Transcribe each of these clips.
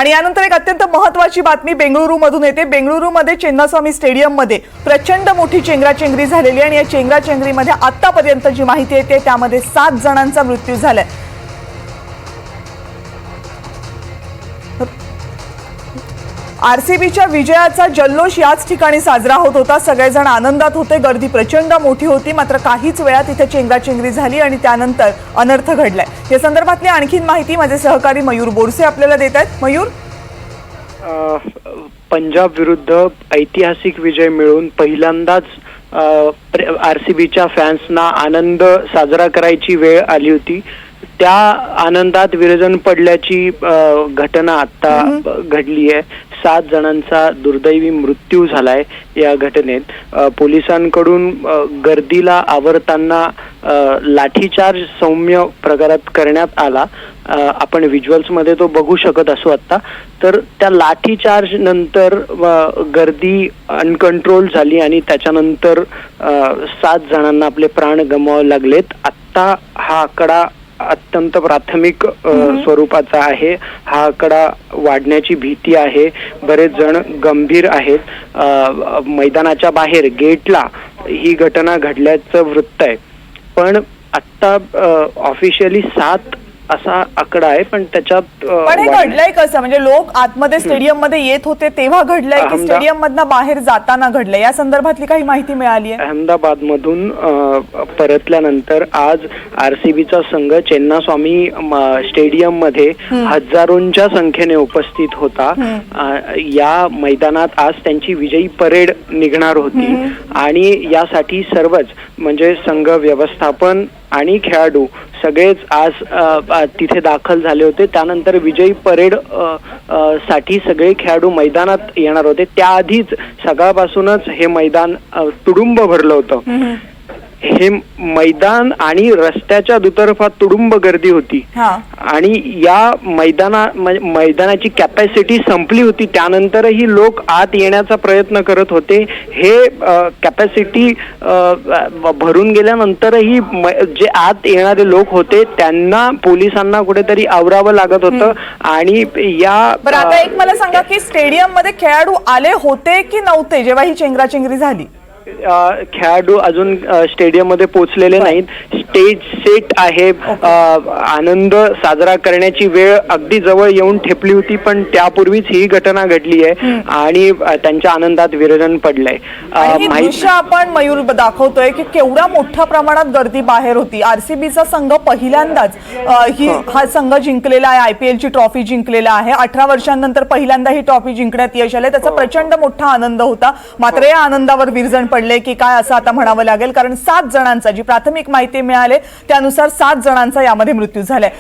आणि यानंतर एक अत्यंत महत्त्वाची बातमी बेंगळुरूमधून येते। बेंगळुरूमध्ये चिन्नास्वामी स्टेडियममध्ये प्रचंड मोठी चेंगराचेंगरी झालेली आणि या चेंगराचेंगरीमध्ये आतापर्यंत जी माहिती येते त्यामध्ये 7 जणांचा मृत्यू झालाय। आरसीबीच्या विजयाचा जल्लोष याच ठिकाणी साजरा होत होता। सगळेजण आनंदात होते, गर्दी प्रचंड मोठी होती। मात्र काहीच वेळात इथे चेंगराचेंगरी झाली आणि त्यानंतर अनर्थ घडलाय। या संदर्भातली आणखीन माहिती माझे सहकारी मयूर बोरसे आपल्याला देत आहेत। मयूर, पंजाब विरुद्ध ऐतिहासिक विजय मिळून पहिल्यांदाच आरसीबीच्या फॅन्सना आनंद साजरा करायची वेळ आली होती। त्या आनंदात विरजन पडल्याची घटना आता घडली आहे। 7 जणांचा दुर्दैवी मृत्यू झालाय या घटनेत। पोलिसांकडून गर्दीला आवरताना लाठीचार्ज सौम्य प्रकारात करण्यात आला। आपण व्हिज्युअल्स मध्ये तो बघू शकत असू आता। तर त्या लाठीचार्ज नंतर गर्दी अनकंट्रोल झाली आणि त्याच्यानंतर 7 जणांना आपले प्राण गमवावे लागलेत। आता हा आकडा अत्यंत प्राथमिक स्वरूपाचा आहे। हा आकडा वाढण्याची भीती आहे। बरेच जण गंभीर आहेत। मैदानाच्या बाहेर गेटला ही घटना घडल्याचं वृत्त आहे, पण आता ऑफिशियली 7 असा आकडा आहे। पण त्याच्यात हे घडलंय कसं? म्हणजे लोक आतमध्ये स्टेडियम मध्ये येत होते तेव्हा घडलंय की स्टेडियम मधनं बाहेर जाताना घडलंय? या संदर्भातली काही माहिती मिळाली आहे? अहमदाबाद मधून परतल्यानंतर आज आरसीबीचा संघ चिन्नास्वामी स्टेडियम मध्ये हजारोंच्या संख्येने उपस्थित होता। या मैदानात आज त्यांची विजयी परेड निघणार होती आणि यासाठी सर्वच म्हणजे संघ व्यवस्थापन आणि खेळाडू सगळेच आज तिथे दाखल झाले होते। त्यानंतर विजयी परेड साठी सगळे खेळाडू मैदानात येणार होते। त्याआधीच सकाळपासूनच हे मैदान तुडुंब भरलं होतं। हे मैदान आणि रस्त्याच्या दुतर्फा तुडुंब गर्दी होती आणि या मैदानाची कॅपॅसिटी संपली होती। त्यानंतरही लोक आत येण्याचा प्रयत्न करत होते। हे कॅपॅसिटी भरून गेल्यानंतरही जे आत येणारे लोक होते त्यांना पोलिसांना कुठेतरी आवरावं लागत होतं। आणि या आता एक मला सांगा की स्टेडियम मध्ये खेळाडू आले होते की नव्हते जेव्हा ही चेंगराचेंगरी झाली? खेळाडू अजून स्टेडियम मध्ये पोहोचलेले नाहीत। स्टेज सेट आहे। आनंद साजरा करण्याची वेळ अगदी जवळ येऊन ठेपली होती, पण त्यापूर्वीच ही घटना घडली आहे आणि त्यांच्या आनंदात विरजन पडलंय। दृश्य आपण मयूर दाखवतोय की केवढ्या मोठ्या प्रमाणात गर्दी बाहेर होती। आरसीबीचा संघ पहिल्यांदाच हा संघ जिंकलेला आहे, आयपीएल ची ट्रॉफी जिंकलेला आहे। 18 वर्षांनंतर पहिल्यांदा ही ट्रॉफी जिंकण्यात यश आले, त्याचा प्रचंड मोठा आनंद होता। मात्र या आनंदावर विरजन पडले की काय असं आता म्हणावं लागेल, कारण 7 जणांचा जी प्राथमिक माहिती मिळाली त्यानुसार 7 जणांचा यामध्ये मृत्यू झालाय।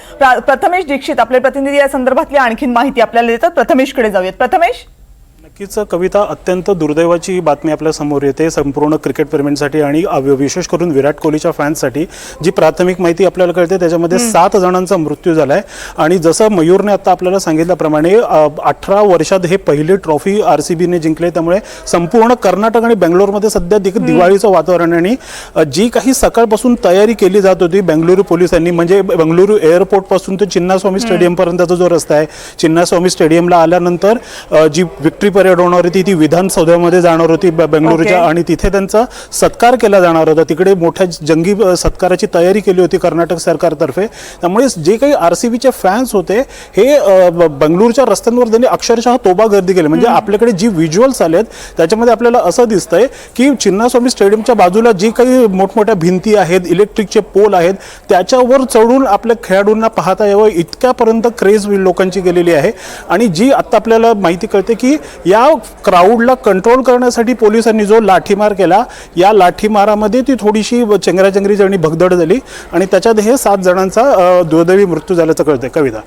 प्रथमेश दीक्षित आपले प्रतिनिधी या संदर्भातली आणखीन माहिती आपल्याला देतात। प्रथमेशकडे जाऊयात। प्रथमेश, नक्कीच कविता, अत्यंत दुर्दैवाची बातमी आपल्या समोर येते संपूर्ण क्रिकेट प्रेमींसाठी आणि विशेष करून विराट कोहलीच्या फॅन्ससाठी। जी प्राथमिक माहिती आपल्याला कळते त्याच्यामध्ये 7 जणांचा मृत्यू झालाय आणि जसं मयूरने आता आपल्याला सांगितल्याप्रमाणे 18 वर्षात हे पहिली ट्रॉफी आरसीबीने जिंकले। त्यामुळे संपूर्ण कर्नाटक आणि बेंगलोरमध्ये सध्या दिवाळीचं वातावरण आणि जी काही सकाळपासून तयारी केली जात होती बेंगळुरू पोलिसांनी, म्हणजे बेंगळुरू एअरपोर्ट पासून ते चिन्नास्वामी स्टेडियम पर्यंतचा जो रस्ता आहे, चिन्नास्वामी स्टेडियमला आल्यानंतर जी विक्ट्री परेड होणार होती ती विधानसौधामध्ये जाणार होती बेंगळुरूच्या आणि तिथे त्यांचा सत्कार केला जाणार होता। तिकडे मोठ्या जंगी सत्काराची तयारी केली होती कर्नाटक सरकारतर्फे। त्यामुळे जे काही आरसीबीचे फॅन्स होते हे बेंगळुरूच्या रस्त्यांवर त्यांनी अक्षरशः तोबा गर्दी केली। म्हणजे आपल्याकडे जी व्हिज्युअल्स आलेत त्याच्यामध्ये आपल्याला असं दिसतंय की चिन्नास्वामी स्टेडियमच्या बाजूला जी काही मोठमोठ्या भिंती आहेत, इलेक्ट्रिकचे पोल आहेत, त्याच्यावर चढून आपल्या खेळाडूंना पाहता यावं इतक्यापर्यंत क्रेज लोकांची गेलेली आहे। आणि जी आता आपल्याला माहिती कळते की या क्राऊडला कंट्रोल करण्यासाठी पोलिसांनी जो लाठीमार केला, या लाठीमारामध्ये ती थोडीशी चेंगराचेंगरी आणि भगदड झाली आणि त्याच्यात हे 7 जणांचा दुर्दैवी मृत्यू झाल्याचं कळतंय। कविता,